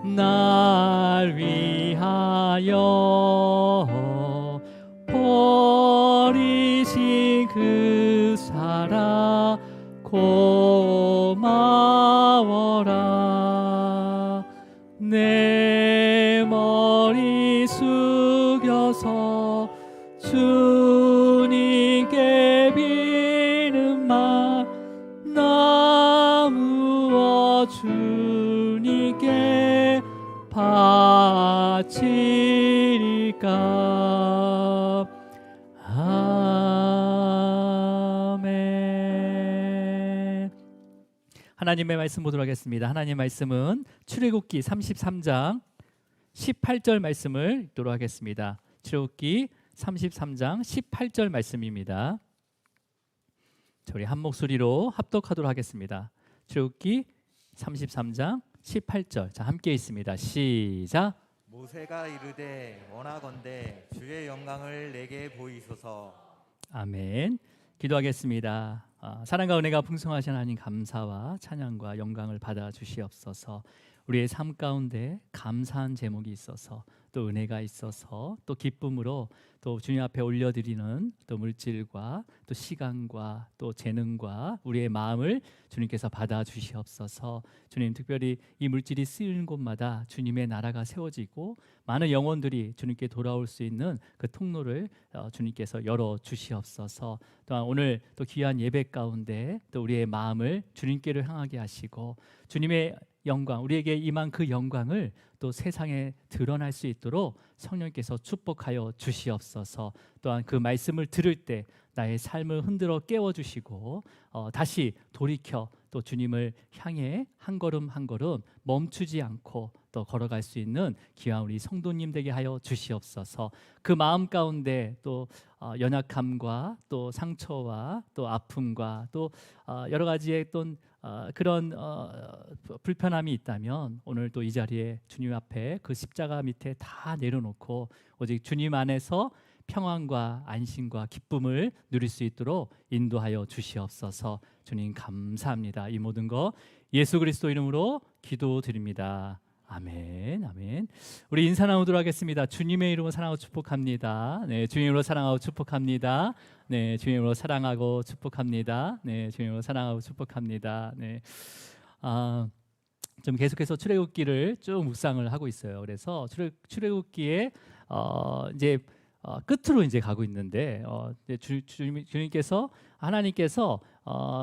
날 위하여 버리신 그 사랑 고마워라. 내 머리 숙여서 주님께 비는 말 나무어 주님께 바치리까. 아멘. 하나님의 말씀 보도록 하겠습니다. 하나님의 말씀은 출애굽기 33장 18절 말씀을 읽도록 하겠습니다. 출애굽기 33장 18절 말씀입니다. 우리 한 목소리로 합독하도록 하겠습니다. 출애굽기 33장 18절. 자, 함께 있습니다. 시작. 모세가 이르되 원하건대 주의 영광을 내게 보이소서. 아멘. 기도하겠습니다. 사랑과 은혜가 풍성하신 하나님, 감사와 찬양과 영광을 받아 주시옵소서. 우리의 삶 가운데 감사한 제목이 있어서, 또 은혜가 있어서, 또 기쁨으로 또 주님 앞에 올려드리는 또 물질과 또 시간과 또 재능과 우리의 마음을 주님께서 받아 주시옵소서. 주님, 특별히 이 물질이 쓰이는 곳마다 주님의 나라가 세워지고 많은 영혼들이 주님께 돌아올 수 있는 그 통로를 주님께서 열어 주시옵소서. 또한 오늘 또 귀한 예배 가운데 또 우리의 마음을 주님께로 향하게 하시고 주님의 영광, 우리에게 임한 그 영광을 또 세상에 드러날 수 있도록 성령께서 축복하여 주시옵소서. 또한 그 말씀을 들을 때 나의 삶을 흔들어 깨워주시고 다시 돌이켜 또 주님을 향해 한 걸음 한 걸음 멈추지 않고 또 걸어갈 수 있는 귀한 우리 성도님 되게 하여 주시옵소서. 그 마음 가운데 또 연약함과 또 상처와 또 아픔과 또 여러 가지의 또 그런 불편함이 있다면 오늘 또 이 자리에 주님 앞에 그 십자가 밑에 다 내려놓고 오직 주님 안에서 평안과 안심과 기쁨을 누릴 수 있도록 인도하여 주시옵소서. 주님 감사합니다. 이 모든 거 예수 그리스도 이름으로 기도드립니다. 아멘, 아멘. 우리 인사 나누도록 하겠습니다. 주님의 이름으로 사랑하고 축복합니다. 네, 주님의 이름으로 사랑하고 축복합니다. 네, 주님의 이름으로 사랑하고 축복합니다. 네, 주님의 이름으로 사랑하고 축복합니다. 네, 좀 계속해서 출애굽기를 쭉 묵상을 하고 있어요. 그래서 출애굽기에 이제 끝으로 이제 가고 있는데 주님께서 하나님께서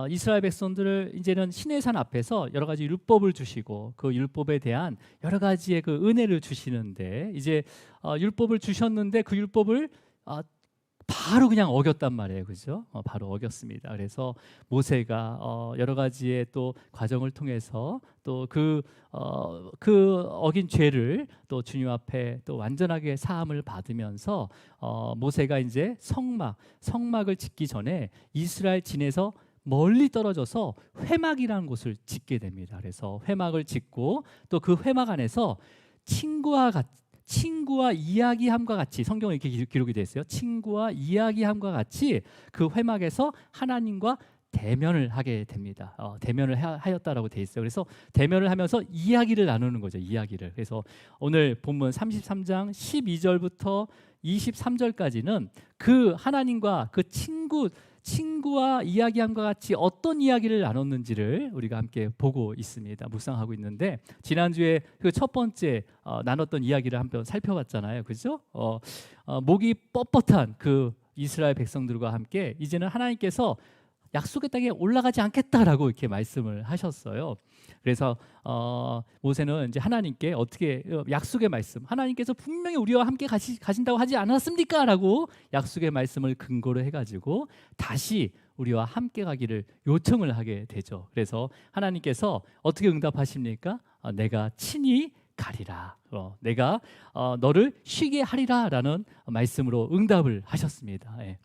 이스라엘 백성들을 이제는 시내산 앞에서 여러 가지 율법을 주시고 그 율법에 대한 여러 가지의 그 은혜를 주시는데 이제 율법을 주셨는데 그 율법을 바로 그냥 어겼단 말이에요, 그죠? 바로 어겼습니다. 그래서 모세가 여러 가지의 또 과정을 통해서 또 그 어긴 죄를 또 주님 앞에 또 완전하게 사함을 받으면서 모세가 이제 성막을 짓기 전에 이스라엘 진에서 멀리 떨어져서 회막이라는 곳을 짓게 됩니다. 그래서 회막을 짓고 또 그 회막 안에서 친구와 이야기함과 같이, 성경에 이렇게 기록이 되어 있어요. 친구와 이야기함과 같이 그 회막에서 하나님과 대면을 하게 됩니다. 대면을 하였다라고 되어 있어요. 그래서 대면을 하면서 이야기를 나누는 거죠. 이야기를. 그래서 오늘 본문 33장 12절부터 23절까지는 그 하나님과 그 친구와 이야기함과 같이 어떤 이야기를 나눴는지를 우리가 함께 보고 있습니다. 묵상하고 있는데 지난주에 그 첫 번째 나눴던 이야기를 한번 살펴봤잖아요. 그죠? 목이 뻣뻣한 그 이스라엘 백성들과 함께 이제는 하나님께서 약속의 땅에 올라가지 않겠다라고 이렇게 말씀을 하셨어요. 그래서 모세는 이제 하나님께 어떻게 약속의 말씀, 하나님께서 분명히 우리와 함께 가신다고 하지 않았습니까? 라고 약속의 말씀을 근거로 해가지고 다시 우리와 함께 가기를 요청을 하게 되죠. 그래서 하나님께서 어떻게 응답하십니까? 내가 친히 가리라. 내가 너를 쉬게 하리라라는 말씀으로 응답을 하셨습니다. 예.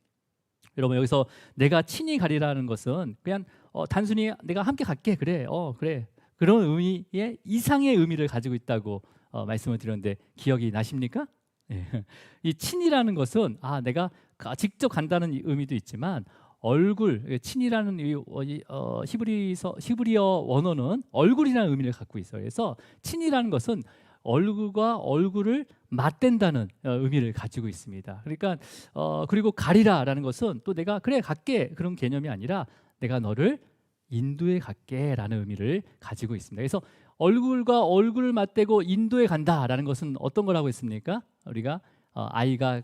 여러분, 여기서 내가 친히 가리라는 것은 그냥 단순히 내가 함께 갈게, 그래, 그래, 그런 의미의 이상의 의미를 가지고 있다고 말씀을 드렸는데 기억이 나십니까? 네. 이 친이라는 것은 내가 직접 간다는 의미도 있지만 얼굴, 친이라는 히브리어 원어는 얼굴이라는 의미를 갖고 있어요. 그래서 친이라는 것은 얼굴과 얼굴을 맞댄다는 의미를 가지고 있습니다. 그러니까 그리고 가리라라는 것은 또 내가 그래 갈게 그런 개념이 아니라 내가 너를 인도에 갈게라는 의미를 가지고 있습니다. 그래서 얼굴과 얼굴을 맞대고 인도에 간다라는 것은 어떤 거라고 했습니까? 우리가 아이가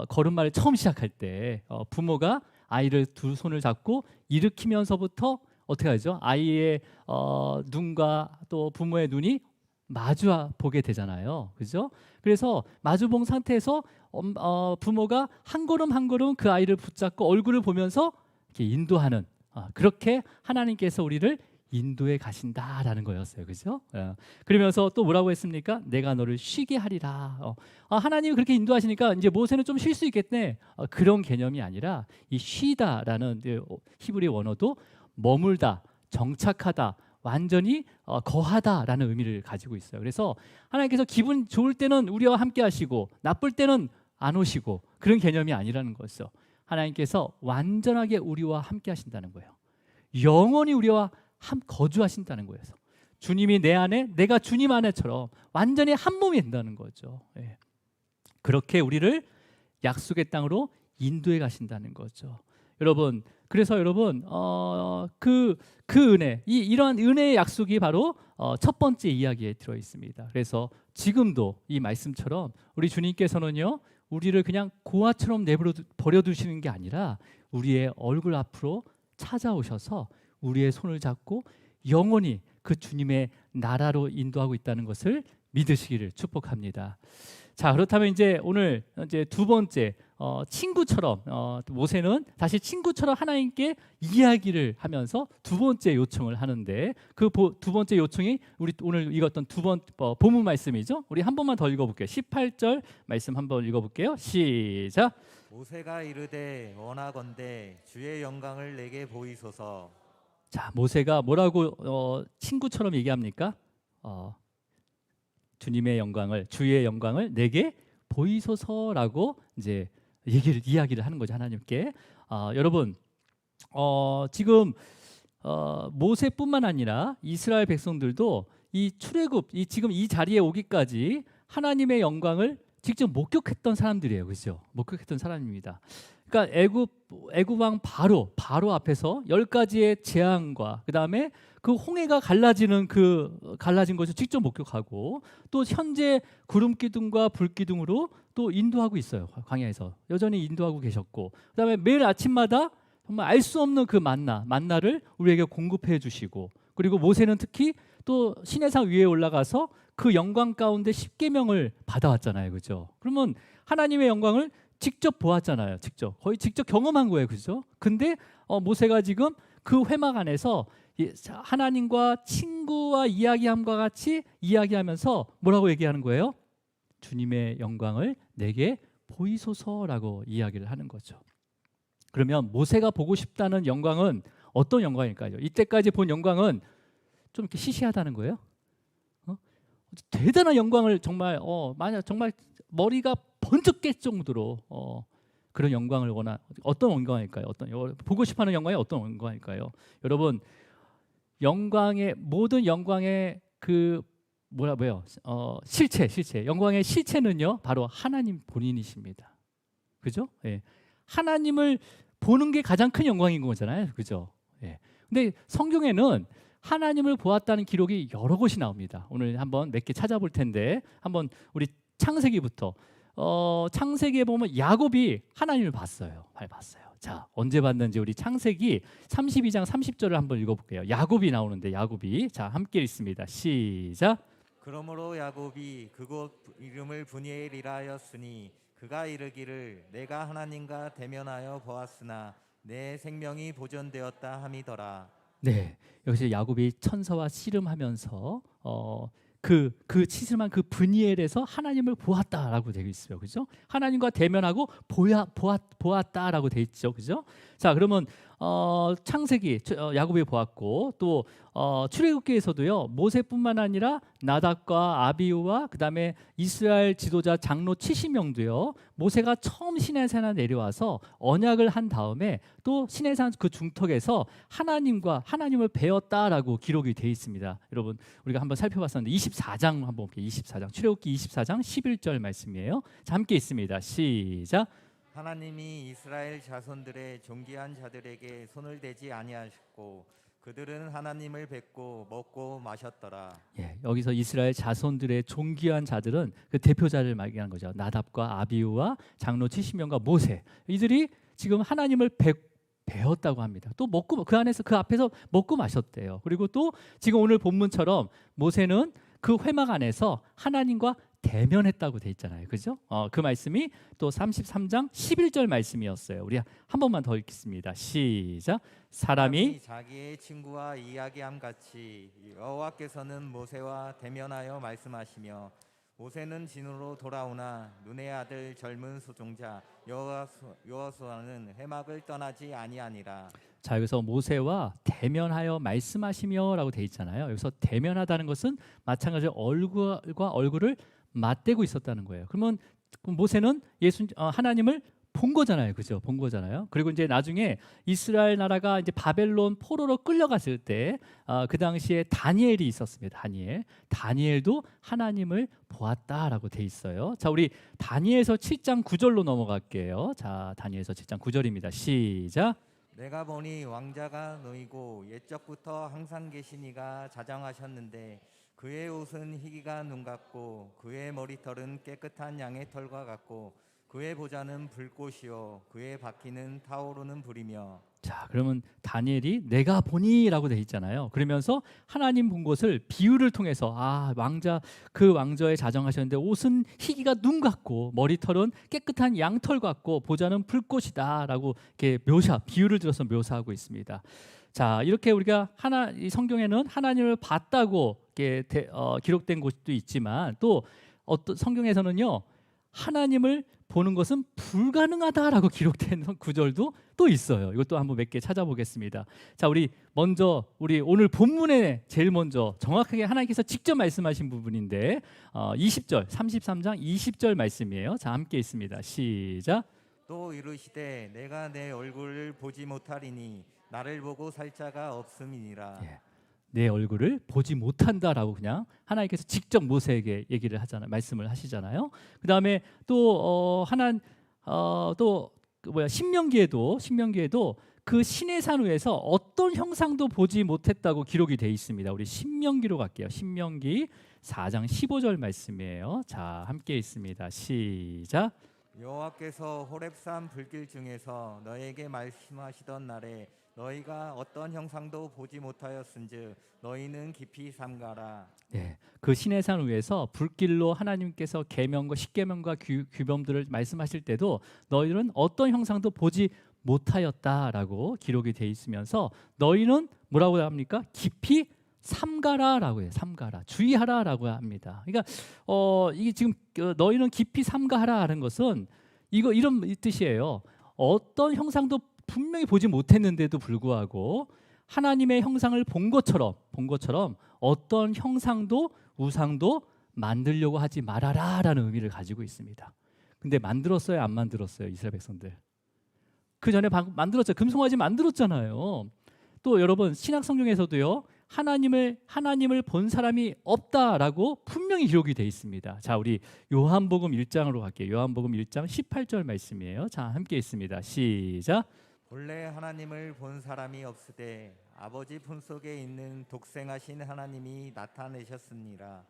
걸음마를 처음 시작할 때 부모가 아이를 두 손을 잡고 일으키면서부터 어떻게 하죠? 아이의 눈과 또 부모의 눈이 마주 보게 되잖아요. 그죠? 그래서 마주 본 상태에서 부모가 한 걸음 한 걸음 그 아이를 붙잡고 얼굴을 보면서 이렇게 인도하는 그렇게 하나님께서 우리를 인도에 가신다라는 거였어요. 그죠? 그러면서 또 뭐라고 했습니까? 내가 너를 쉬게 하리라. 하나님이 그렇게 인도하시니까 이제 모세는 좀 쉴 수 있겠네. 그런 개념이 아니라 이 쉬다라는 히브리 원어도 머물다, 정착하다, 완전히 거하다라는 의미를 가지고 있어요. 그래서 하나님께서 기분 좋을 때는 우리와 함께 하시고 나쁠 때는 안 오시고 그런 개념이 아니라는 거죠. 하나님께서 완전하게 우리와 함께 하신다는 거예요. 영원히 우리와 거주하신다는 거예요. 주님이 내 안에 내가 주님 안에처럼 완전히 한 몸이 된다는 거죠. 예. 그렇게 우리를 약속의 땅으로 인도해 가신다는 거죠. 여러분, 그래서 여러분 그 은혜, 이러한 은혜의 약속이 바로 첫 번째 이야기에 들어 있습니다. 그래서 지금도 이 말씀처럼 우리 주님께서는요 우리를 그냥 고아처럼 내버려 버려두시는 게 아니라 우리의 얼굴 앞으로 찾아오셔서 우리의 손을 잡고 영원히 그 주님의 나라로 인도하고 있다는 것을 믿으시기를 축복합니다. 자, 그렇다면 이제 오늘 이제 두 번째 친구처럼 모세는 다시 친구처럼 하나님께 이야기를 하면서 두 번째 요청을 하는데 그 두 번째 요청이 우리 오늘 읽었던 본문 말씀이죠. 우리 한 번만 더 읽어볼게요. 18절 말씀 한번 읽어볼게요. 시작. 모세가 이르되 원하건대 주의 영광을 내게 보이소서. 자, 모세가 뭐라고 친구처럼 얘기합니까? 주님의 영광을, 주의 영광을 내게 보이소서라고 이제 이야기를 하는 거죠, 하나님께. 여러분, 지금 모세뿐만 아니라 이스라엘 백성들도 이 출애굽, 지금 이 자리에 오기까지 하나님의 영광을 직접 목격했던 사람들이에요, 그렇죠? 목격했던 사람입니다. 그러니까 애굽 왕 바로 앞에서 10가지의 재앙과 그 다음에 그 홍해가 갈라진 것을 직접 목격하고 또 현재 구름 기둥과 불 기둥으로 또 인도하고 있어요. 광야에서 여전히 인도하고 계셨고 그다음에 매일 아침마다 정말 알 수 없는 그 만나를 우리에게 공급해 주시고 그리고 모세는 특히 또 시내산 위에 올라가서 그 영광 가운데 십계명을 받아왔잖아요, 그죠? 그러면 하나님의 영광을 직접 보았잖아요, 거의 직접 경험한 거예요, 그죠? 근데 모세가 지금 그 회막 안에서 하나님과 친구와 이야기함과 같이 이야기하면서 뭐라고 얘기하는 거예요? 주님의 영광을 내게 보이소서라고 이야기를 하는 거죠. 그러면 모세가 보고 싶다는 영광은 어떤 영광일까요? 이때까지 본 영광은 좀 이렇게 시시하다는 거예요. 대단한 영광을 정말 만약 정말 머리가 번쩍 깰 정도로 그런 영광을 어떤 영광일까요? 보고 싶어하는 영광이 어떤 영광일까요? 여러분, 모든 영광의 실체 영광의 실체는요 바로 하나님 본인이십니다. 그죠? 예. 하나님을 보는 게 가장 큰 영광인 거잖아요, 그죠? 예. 근데 성경에는 하나님을 보았다는 기록이 여러 곳이 나옵니다. 오늘 한번 몇 개 찾아볼 텐데 한번 우리 창세기부터 창세기에 보면 야곱이 하나님을 봤어요. 자, 언제 봤는지 우리 창세기 32장 30절을 한번 읽어볼게요. 야곱이 나오는데 자, 함께 읽습니다. 시작. 그러므로 야곱이 그곳 이름을 브니엘이라 하였으니 그가 이르기를 내가 하나님과 대면하여 보았으나 내 생명이 보존되었다 함이더라. 네, 여기서 야곱이 천사와 씨름하면서 그 치스만 그 브니엘에서 하나님을 보았다라고 되어 있어요, 그죠? 하나님과 대면하고 보았다라고 되어 있죠, 그죠? 자, 그러면 창세기 야곱이 보았고 또 출애굽기에서도요 모세뿐만 아니라 나답과 아비후와 그다음에 이스라엘 지도자 장로 70명도요 모세가 처음 시내산에 내려와서 언약을 한 다음에 또 시내산 그 중턱에서 하나님을 배웠다라고 기록이 돼 있습니다. 여러분 우리가 한번 살펴봤었는데 24장 한번 볼게요. 24장 출애굽기 24장 11절 말씀이에요. 자, 함께 있습니다. 시작. 하나님이 이스라엘 자손들의 존귀한 자들에게 손을 대지 아니하셨고 그들은 하나님을 뵙고 먹고 마셨더라. 예, 여기서 이스라엘 자손들의 존귀한 자들은 그 대표자를 말하는 거죠. 나답과 아비후와 장로 70명과 모세. 이들이 지금 하나님을 배웠다고 합니다. 또 먹고 그 안에서 그 앞에서 먹고 마셨대요. 그리고 또 지금 오늘 본문처럼 모세는 그 회막 안에서 하나님과 대면했다고 돼 있잖아요. 그죠? 그 말씀이 또 33장 11절 말씀이었어요. 우리 한 번만 더 읽겠습니다. 시작. 사람이 자기의 친구와 이야기함 같이 여호와께서는 모세와 대면하여 말씀하시며 모세는 진으로 돌아오나 눈의 아들 젊은 수종자 여호수아는 회막을 떠나지 아니하니라. 자, 여기서 모세와 대면하여 말씀하시며라고 돼 있잖아요. 여기서 대면하다는 것은 마찬가지로 얼굴과 얼굴을 맞대고 있었다는 거예요. 그러면 모세는 하나님을 본 거잖아요. 그죠? 본 거잖아요. 그리고 이제 나중에 이스라엘 나라가 이제 바벨론 포로로 끌려갔을 때 그 당시에 다니엘이 있었습니다. 다니엘도 하나님을 보았다라고 돼 있어요. 자, 우리 다니엘서 7장 9절로 넘어갈게요. 자, 다니엘서 7장 9절입니다. 시작. 내가 보니 왕자가 너희고 옛적부터 항상 계시니가 자정하셨는데 그의 옷은 희기가 눈 같고 그의 머리털은 깨끗한 양의 털과 같고 그의 보좌는 불꽃이요 그의 바퀴는 타오르는 불이며. 자, 그러면 다니엘이 내가 보니라고 돼 있잖아요. 그러면서 하나님 본 것을 비유를 통해서 그 왕자에 자정하셨는데 옷은 희기가 눈 같고 머리털은 깨끗한 양털 같고 보좌는 불꽃이다라고 이렇게 비유를 들어서 묘사하고 있습니다. 자, 이렇게 우리가 이 성경에는 하나님을 봤다고 이렇게 기록된 곳도 있지만 또 어떤 성경에서는요 하나님을 보는 것은 불가능하다라고 기록된 구절도 또 있어요. 이것도 한번 몇 개 찾아보겠습니다. 자, 우리 오늘 본문에 제일 먼저 정확하게 하나님께서 직접 말씀하신 부분인데 20절 33장 20절 말씀이에요. 자, 함께 있습니다. 시작. 또 이르시되 내가 내 얼굴을 보지 못하리니 나를 보고 살 자가 없음이니라. 예. 내 얼굴을 보지 못한다라고 그냥 하나님께서 직접 모세에게 얘기를 하잖아요. 말씀을 하시잖아요. 그다음에 또 신명기에도 그 시내산 위에서 어떤 형상도 보지 못했다고 기록이 돼 있습니다. 우리 신명기로 갈게요. 신명기 4장 15절 말씀이에요. 자, 함께 있습니다. 시작. 여호와께서 호렙산 불길 중에서 너에게 말씀하시던 날에 너희가 어떤 형상도 보지 못하였은즉 너희는 깊이 삼가라. 네, 그 시내산 위에서 불길로 하나님께서 계명과 십계명과 규범들을 말씀하실 때도 너희는 어떤 형상도 보지 못하였다라고 기록이 돼 있으면서 너희는 뭐라고 합니까? 깊이 삼가라라고 해요. 삼가라, 주의하라라고 합니다. 그러니까 이게 지금 너희는 깊이 삼가하라는 것은 이런 뜻이에요. 어떤 형상도 분명히 보지 못했는데도 불구하고 하나님의 형상을 본 것처럼 어떤 형상도 우상도 만들려고 하지 말아라라는 의미를 가지고 있습니다. 근데 만들었어요, 안 만들었어요, 이스라엘 백성들? 그 전에 만들었죠. 금송아지 만들었잖아요. 또 여러분 신약 성경에서도요 하나님을 본 사람이 없다라고 분명히 기록이 돼 있습니다. 자, 우리 요한복음 1장으로 갈게요. 요한복음 1장 18절 말씀이에요. 자, 함께 있습니다. 시작. 본래 하나님을 본 사람이 없으되 아버지 품속에 있는 독생하신 하나님이 나타내셨습니다.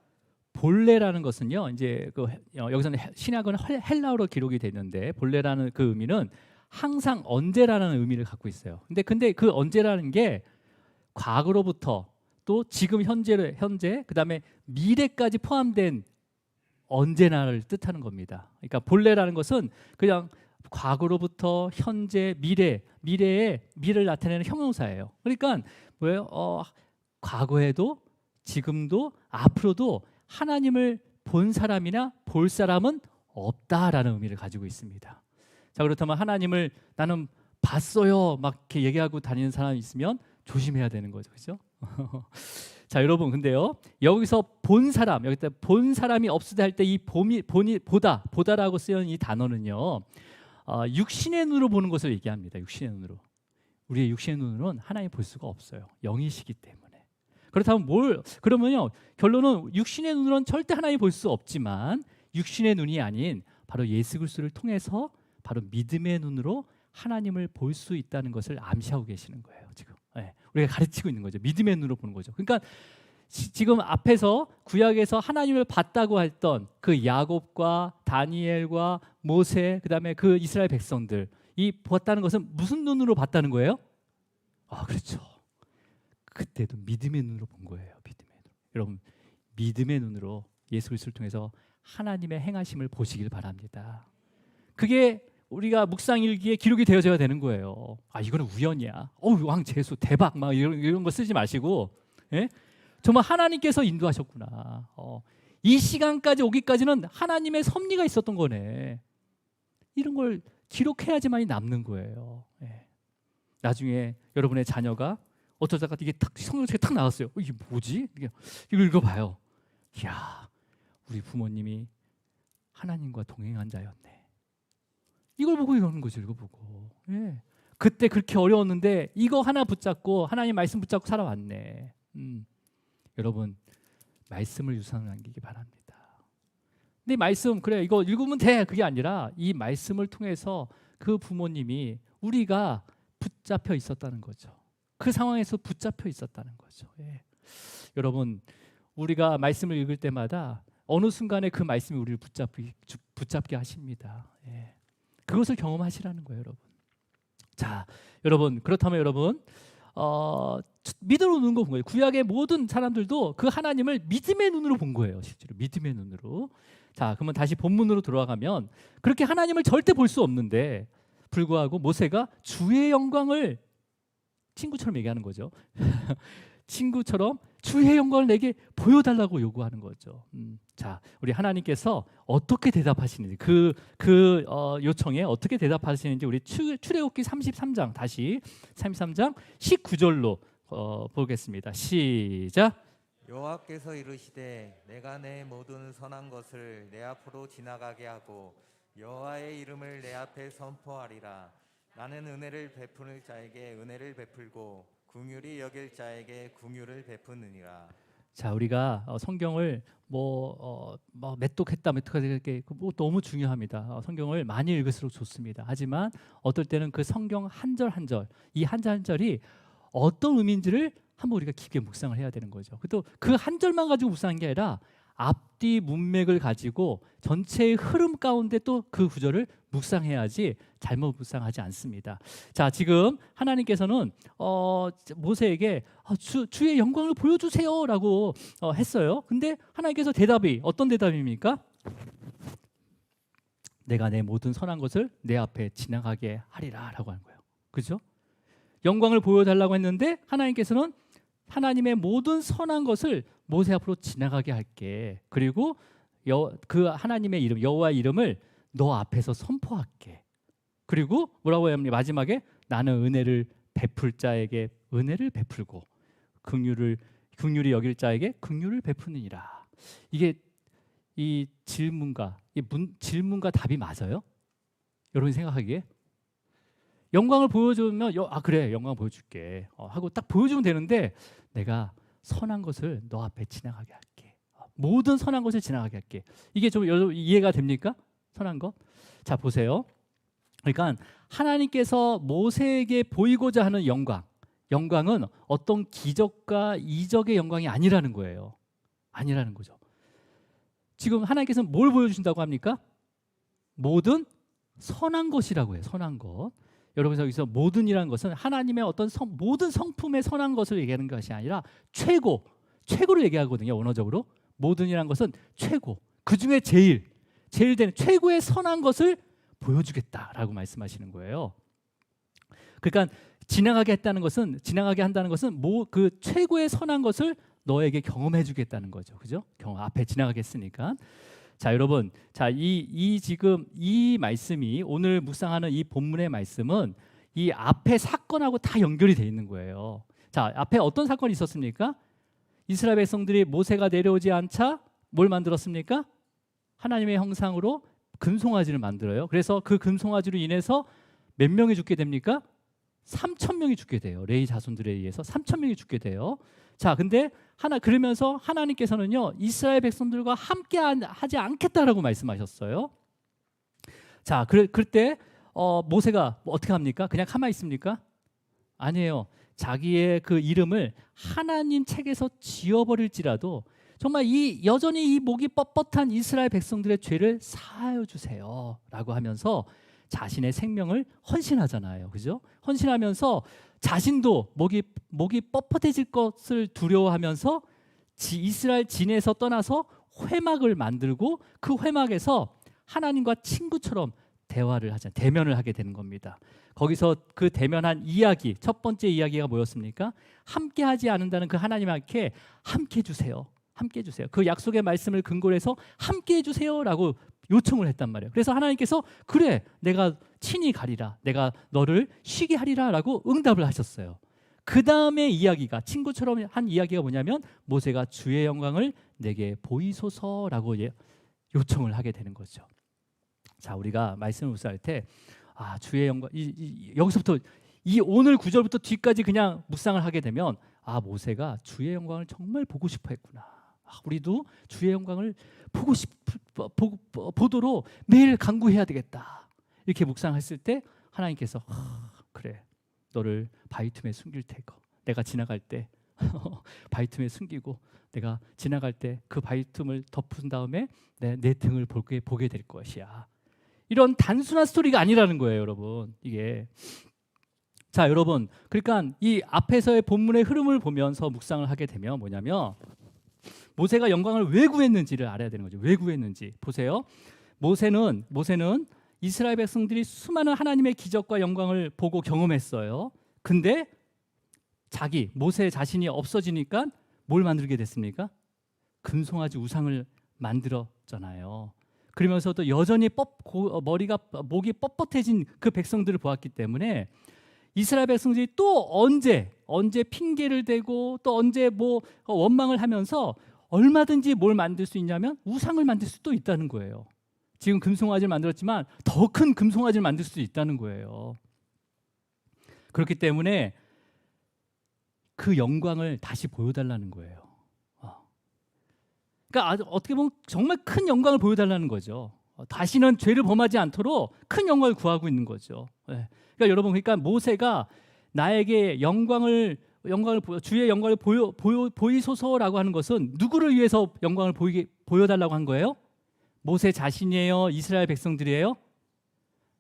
본래라는 것은요, 이제 여기서는 신약은 헬라어로 기록이 되는데 본래라는 그 의미는 항상 언제라는 의미를 갖고 있어요. 근데 그 언제라는 게 과거로부터 또 지금 현재 그다음에 미래까지 포함된 언제나를 뜻하는 겁니다. 그러니까 본래라는 것은 그냥 과거로부터 현재 미래를 나타내는 형용사예요. 그러니까 뭐예요? 과거에도 지금도 앞으로도 하나님을 본 사람이나 볼 사람은 없다라는 의미를 가지고 있습니다. 자, 그렇다면 하나님을 나는 봤어요. 막 이렇게 얘기하고 다니는 사람이 있으면 조심해야 되는 거죠. 그죠? 자, 여러분, 근데요. 여기서 본 사람, 여기다 본 사람이 없으다 할 때 이 본이 보다라고 쓰여진 이 단어는요. 육신의 눈으로 보는 것을 얘기합니다. 육신의 눈으로. 우리의 육신의 눈으로는 하나님 볼 수가 없어요. 영이시기 때문에. 그렇다면 그러면요. 결론은 육신의 눈으로는 절대 하나님 볼 수 없지만 육신의 눈이 아닌 바로 예수 그리스도를 통해서 바로 믿음의 눈으로 하나님을 볼 수 있다는 것을 암시하고 계시는 거예요. 지금 우리가 가르치고 있는 거죠. 믿음의 눈으로 보는 거죠. 그러니까 지금 앞에서 구약에서 하나님을 봤다고 했던 그 야곱과 다니엘과 모세, 그다음에 그 이스라엘 백성들, 이 봤다는 것은 무슨 눈으로 봤다는 거예요? 그렇죠. 그때도 믿음의 눈으로 본 거예요. 믿음의 눈. 여러분, 믿음의 눈으로 예수 그리스도를 통해서 하나님의 행하심을 보시길 바랍니다. 그게 우리가 묵상일기에 기록이 되어져야 되는 거예요. 이거는 우연이야. 왕 재수 대박 막 이런 거 쓰지 마시고, 정말 하나님께서 인도하셨구나. 이 시간까지 오기까지는 하나님의 섭리가 있었던 거네. 이런 걸 기록해야지만이 남는 거예요. 나중에 여러분의 자녀가 어쩌다가 이게 성경책에 탁 나왔어요. 이게 뭐지? 이거 읽어봐요. 이야, 우리 부모님이 하나님과 동행한 자였네. 이걸 보고 이러는 거죠. 이거 보고. 그때 그렇게 어려웠는데 이거 하나 붙잡고 하나님 말씀 붙잡고 살아왔네. 여러분, 말씀을 유산으로 남기기 바랍니다. 근데 말씀 그래 이거 읽으면 돼 그게 아니라 이 말씀을 통해서 그 부모님이 우리가 붙잡혀 있었다는 거죠. 그 상황에서 붙잡혀 있었다는 거죠. 여러분, 우리가 말씀을 읽을 때마다 어느 순간에 그 말씀이 우리를 붙잡게 하십니다. 그것을 경험하시라는 거예요, 여러분. 자, 여러분, 그렇다면 여러분 믿음으로 눈 거 본 거예요. 구약의 모든 사람들도 그 하나님을 믿음의 눈으로 본 거예요. 실제로 믿음의 눈으로. 자, 그러면 다시 본문으로 돌아가면 그렇게 하나님을 절대 볼 수 없는데 불구하고 모세가 주의 영광을 친구처럼 얘기하는 거죠. 친구처럼 주의 영광을 내게 보여달라고 요구하는 거죠. 자, 우리 하나님께서 어떻게 대답하시는지 그 요청에 어떻게 대답하시는지 우리 출애굽기 33장 다시 33장 19절로 보겠습니다. 시작. 여호와께서 이르시되 내가 내 모든 선한 것을 내 앞으로 지나가게 하고 여호와의 이름을 내 앞에 선포하리라. 나는 은혜를 베푸는 자에게 은혜를 베풀고 긍휼히 여길 자에게 긍휼을 베푸느니라. 자, 우리가 성경을 매독했다 이렇게 너무 중요합니다. 성경을 많이 읽을수록 좋습니다. 하지만 어떨 때는 그 성경 한 절 한 절, 이 한 절 한 절이 어떤 의미인지를 한번 우리가 깊게 묵상을 해야 되는 거죠. 또 그 한 절만 가지고 묵상한 게 아니라 앞뒤 문맥을 가지고 전체의 흐름 가운데 또 그 구절을 묵상해야지 잘못 묵상하지 않습니다. 자, 지금 하나님께서는 모세에게 주의 영광을 보여주세요라고 했어요. 근데 하나님께서 대답이 어떤 대답입니까? 내가 내 모든 선한 것을 내 앞에 지나가게 하리라라고 하는 거예요. 그렇죠? 영광을 보여달라고 했는데 하나님께서는 하나님의 모든 선한 것을 모세 앞으로 지나가게 할게. 그리고 그 하나님의 이름 여호와의 이름을 너 앞에서 선포할게. 그리고 뭐라고 합니까? 마지막에 나는 은혜를 베풀 자에게 은혜를 베풀고 긍휼히 여길 자에게 긍휼을 베푸느니라. 이게 이 질문과 답이 맞아요? 여러분이 생각하기에 영광을 보여주면 그래 영광 보여줄게 하고 딱 보여주면 되는데 내가 선한 것을 너 앞에 지나가게 할게. 모든 선한 것을 지나가게 할게. 이게 좀 이해가 됩니까? 선한 것? 자, 보세요. 그러니까 하나님께서 모세에게 보이고자 하는 영광은 어떤 기적과 이적의 영광이 아니라는 거예요. 아니라는 거죠. 지금 하나님께서는 뭘 보여주신다고 합니까? 모든 선한 것이라고 해요. 선한 것. 여러분, 여기서 모든이라는 것은 하나님의 어떤 모든 성품의 선한 것을 얘기하는 것이 아니라 최고를 얘기하거든요. 원어적으로 모든이라는 것은 최고, 그 중에 제일 되는 최고의 선한 것을 보여주겠다라고 말씀하시는 거예요. 그러니까 지나가게 한다는 것은 그 최고의 선한 것을 너에게 경험해주겠다는 거죠. 그죠? 앞에 지나가게 했으니까. 자, 여러분, 지금 이 말씀이 오늘 묵상하는 이 본문의 말씀은 이 앞에 사건하고 다 연결이 돼 있는 거예요. 자, 앞에 어떤 사건이 있었습니까? 이스라엘 백성들이 모세가 내려오지 않자 뭘 만들었습니까? 하나님의 형상으로 금송아지를 만들어요. 그래서 그 금송아지로 인해서 몇 명이 죽게 됩니까? 3천 명이 죽게 돼요. 레위 자손들에 의해서 3천 명이 죽게 돼요. 자, 근데 그러면서 하나님께서는요, 이스라엘 백성들과 함께 하지 않겠다라고 말씀하셨어요. 자, 그때 모세가 어떻게 합니까? 그냥 가만히 있습니까? 아니에요. 자기의 그 이름을 하나님 책에서 지워버릴지라도 정말 여전히 이 목이 뻣뻣한 이스라엘 백성들의 죄를 사하여 주세요라고 하면서 자신의 생명을 헌신하잖아요. 그죠? 헌신하면서 자신도 목이 뻣뻣해질 것을 두려워하면서 이스라엘 진에서 떠나서 회막을 만들고 그 회막에서 하나님과 친구처럼 대면을 하게 되는 겁니다. 거기서 그 대면한 이야기, 첫 번째 이야기가 뭐였습니까? 함께 하지 않는다는 그 하나님께 함께 해주세요. 함께 해주세요. 그 약속의 말씀을 근거로 해서 함께 해주세요라고 요청을 했단 말이에요. 그래서 하나님께서 그래, 내가 친히 가리라, 내가 너를 쉬게 하리라라고 응답을 하셨어요. 그 다음에 이야기가, 친구처럼 한 이야기가 뭐냐면 모세가 주의 영광을 내게 보이소서라고 요청을 하게 되는 거죠. 자, 우리가 말씀을 묵상할 때 주의 영광, 여기서부터 이 오늘 구절부터 뒤까지 그냥 묵상을 하게 되면 모세가 주의 영광을 정말 보고 싶어 했구나. 우리도 주의 영광을 보도록 매일 간구해야 되겠다. 이렇게 묵상했을 때 하나님께서 그래, 너를 바위 틈에 숨길 테고 내가 지나갈 때 바위 틈에 숨기고 내가 지나갈 때 그 바위 틈을 덮은 다음에 내 등을 보게 될 것이야. 이런 단순한 스토리가 아니라는 거예요, 여러분. 이게 자, 여러분, 그러니까 이 앞에서의 본문의 흐름을 보면서 묵상을 하게 되면 뭐냐면 모세가 영광을 왜 구했는지를 알아야 되는 거죠. 왜 구했는지 보세요. 모세는 이스라엘 백성들이 수많은 하나님의 기적과 영광을 보고 경험했어요. 근데 모세 자신이 없어지니까 뭘 만들게 됐습니까? 금송아지 우상을 만들었잖아요. 그러면서도 여전히 목이 뻣뻣해진 그 백성들을 보았기 때문에 이스라엘 백성들이 또 언제 핑계를 대고 또 언제 원망을 하면서 얼마든지 뭘 만들 수 있냐면 우상을 만들 수도 있다는 거예요. 지금 금송아지를 만들었지만 더 큰 금송아지를 만들 수도 있다는 거예요. 그렇기 때문에 그 영광을 다시 보여달라는 거예요. 그러니까 어떻게 보면 정말 큰 영광을 보여달라는 거죠. 다시는 죄를 범하지 않도록 큰 영광을 구하고 있는 거죠. 그러니까 여러분, 그러니까 모세가 나에게 주의 영광을 보이소서라고 하는 것은 누구를 위해서 영광을 보여달라고 한 거예요? 모세 자신이에요? 이스라엘 백성들이에요?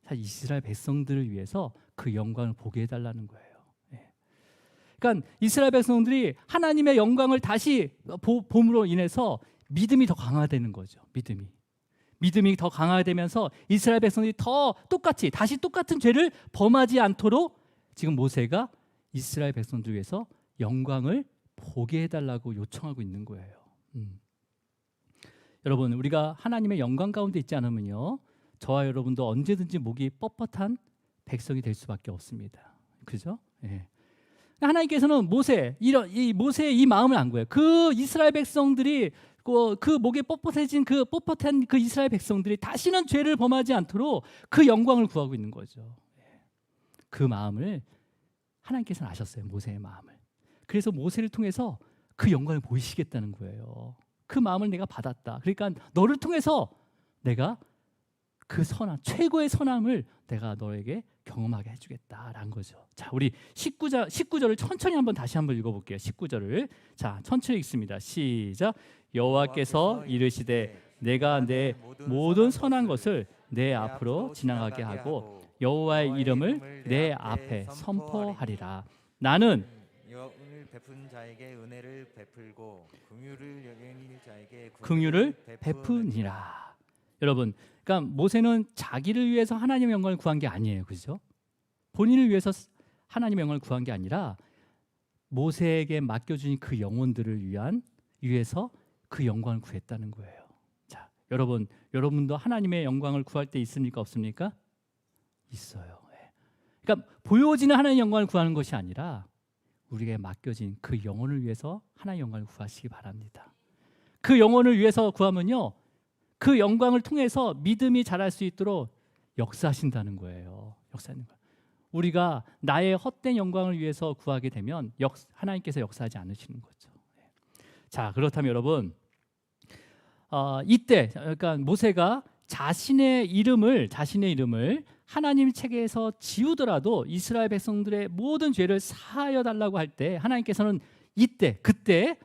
사실 이스라엘 백성들을 위해서 그 영광을 보게 해달라는 거예요. 그러니까 이스라엘 백성들이 하나님의 영광을 다시 봄으로 인해서 믿음이 더 강화되는 거죠. 믿음이 더 강화되면서 이스라엘 백성들이 다시 똑같은 죄를 범하지 않도록 지금 모세가 이스라엘 백성들 위해서 영광을 보게 해달라고 요청하고 있는 거예요. 여러분, 우리가 하나님의 영광 가운데 있지 않으면요, 저와 여러분도 언제든지 목이 뻣뻣한 백성이 될 수밖에 없습니다. 그죠? 예. 하나님께서는 모세의 이 마음을 안 거예요. 그 이스라엘 백성들이 그 목에 뻣뻣한 그 이스라엘 백성들이 다시는 죄를 범하지 않도록 그 영광을 구하고 있는 거죠. 그 마음을 하나님께서는 아셨어요. 모세의 마음을. 그래서 모세를 통해서 그 영광을 보이시겠다는 거예요. 그 마음을 내가 받았다. 그러니까 너를 통해서 내가 그 최고의 선함을 내가 너에게 경험하게 해주겠다라는 거죠. 자, 우리 19절을 천천히 다시 한번 읽어볼게요. 19절을 자, 천천히 읽습니다. 시작. 여호와께서 이르시되 내가 내 모든 선한 것을 내 앞으로 지나가게 하고 여호와의 이름을 내 앞에 선포하리라. 나는 영을 베푼 자에게 은혜를 베풀고 긍휼을 여길 자에게 긍휼을 베푸니라. 여러분, 그러니까 모세는 자기를 위해서 하나님의 영광을 구한 게 아니에요. 그죠? 본인을 위해서 하나님의 영광을 구한 게 아니라 모세에게 맡겨준 그 영혼들을 위해서 그 영광을 구했다는 거예요. 자, 여러분도 하나님의 영광을 구할 때 있습니까? 없습니까? 있어요. 그러니까 보여지는 하나님의 영광을 구하는 것이 아니라 우리에게 맡겨진 그 영혼을 위해서 하나님의 영광을 구하시기 바랍니다. 그 영혼을 위해서 구하면요, 그 영광을 통해서 믿음이 자랄 수 있도록 역사하신다는 거예요. 역사하는 거예요. 우리가 나의 헛된 영광을 위해서 구하게 되면 하나님께서 역사하지 않으시는 거죠. 자, 그렇다면 여러분, 이때 그러니까 모세가 자신의 이름을 하나님 책에서 지우더라도 이스라엘 백성들의 모든 죄를 사하여 달라고 할 때 하나님께서는 그때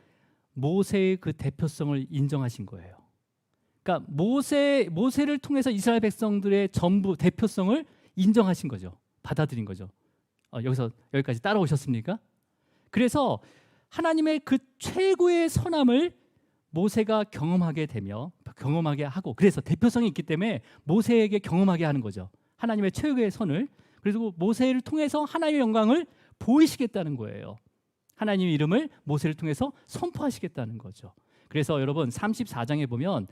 모세의 그 대표성을 인정하신 거예요. 그러니까 모세를 통해서 이스라엘 백성들의 전부 대표성을 인정하신 거죠. 받아들인 거죠. 여기까지 따라오셨습니까? 그래서 하나님의 그 최고의 선함을 모세가 경험하게 하고, 그래서 대표성이 있기 때문에 모세에게 경험하게 하는 거죠. 하나님의 최고의 선을. 그리고 모세를 통해서 하나님의 영광을 보이시겠다는 거예요. 하나님의 이름을 모세를 통해서 선포하시겠다는 거죠. 그래서 여러분 34장에 보면